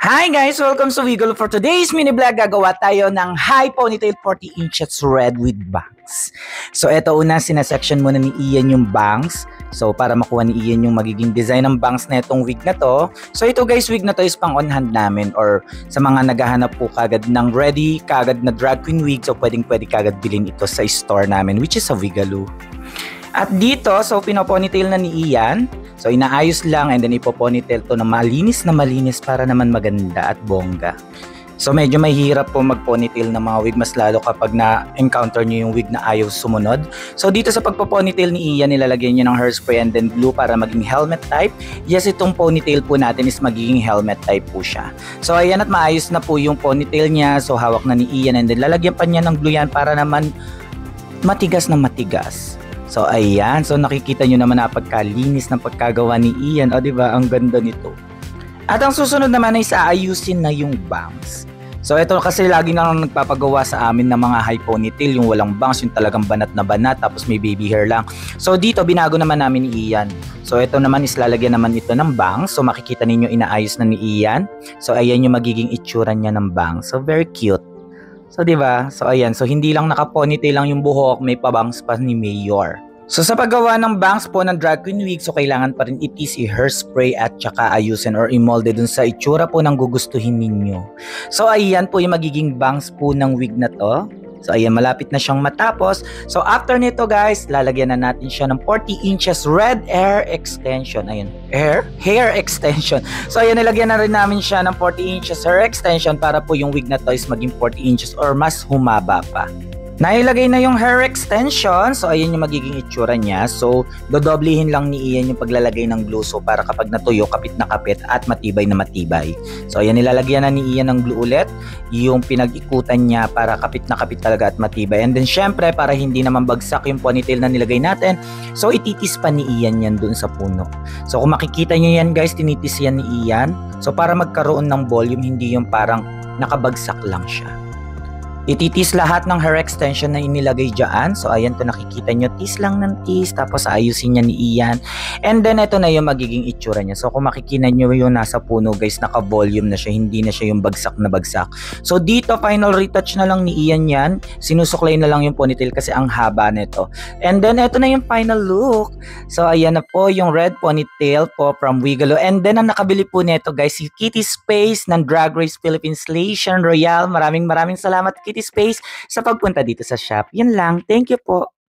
Hi guys! Welcome to Wiggle. For today's mini vlog, gagawa tayo ng high ponytail 40 inches red with bangs. So eto una, sinasection muna ni Ian yung bangs. So para makuha ni Ian yung magiging design ng bangs na itong wig na to. So ito guys, wig na to is pang on hand namin or sa mga naghahanap po kagad ng ready, kagad na drag queen wig. So pwedeng kagad bilhin ito sa store namin, which is sa Wigaloo. At dito, so pinoponytail na ni Ian. So inaayos lang and then ipoponytail to na malinis para naman maganda at bongga. So medyo mahirap po mag-ponytail ng mga wig, mas lalo kapag na-encounter nyo yung wig na ayaw sumunod. So dito sa pagpo-ponytail ni Ian, nilalagyan nyo ng hairspray and then glue para maging helmet type. Yes, itong ponytail po natin is magiging helmet type po siya. So ayan, at maayos na po yung ponytail niya. So hawak na ni Ian and then lalagyan pa niya ng glue yan para naman matigas na matigas. So ayan, so nakikita nyo naman na pagkalinis ng pagkagawa ni Ian. O diba, ang ganda nito. At ang susunod naman ay aayusin na yung bangs. So ito kasi lagi na nagpapagawa sa amin ng mga high ponytail, yung walang bangs, yung talagang banat na banat, tapos may baby hair lang. So dito binago naman namin ni Ian. So ito naman is lalagyan naman ito ng bangs. So makikita ninyo inaayos na ni Ian. So ayan yung magiging itsura niya ng bangs. So very cute. So, di ba? So, ayan. So, hindi lang naka-ponytail lang yung buhok, may pabangs pa ni Mayor. So, sa paggawa ng bangs po ng drag queen wig, so kailangan pa rin itis i-hairspray at saka ayusin or i-molde dun sa itsura po ng gugustuhin ninyo. So, ayan po yung magiging bangs po ng wig na to. So, ayan, malapit na siyang matapos. So, after nito guys, lalagyan na natin siya ng 40 inches red hair extension. Ayan, hair extension. So, ayan, nilagyan na rin namin siya ng 40 inches hair extension para po yung wig na to is maging 40 inches or mas humaba pa. Nailagay na yung hair extension. So, ayan yung magiging itsura niya. So, dodoblihin lang ni Ian yung paglalagay ng glue. So, para kapag natuyo, kapit na kapit at matibay na matibay. So, ayan, nilalagyan na ni Ian ng glue ulit. Yung pinag-ikutan niya para kapit na kapit talaga at matibay. And then, syempre, para hindi naman bagsak yung ponytail na nilagay natin, so, ititis pa ni Ian yan dun sa puno. So, kung makikita nyo yan, guys, tinitis yan ni Ian. So, para magkaroon ng volume, hindi yung parang nakabagsak lang siya. Ititis lahat ng hair extension na inilagay dyan. So, ayan to, nakikita nyo. Tis lang ng tis. Tapos, ayusin niya ni Ian. And then, ito na yung magiging itsura niya. So, kung makikita nyo yung nasa puno, guys, naka-volume na siya. Hindi na siya yung bagsak na bagsak. So, dito, final retouch na lang ni Ian yan. Sinusuklay na lang yung ponytail kasi ang haba nito. And then, ito na yung final look. So, ayan na po yung red ponytail po from Wigaloo. And then, ang nakabili po nito, guys, si Kitty Space ng Drag Race Philippines Station Royale. Maraming salamat, Kitty Space, sa pagpunta dito sa shop. Yun lang. Thank you po.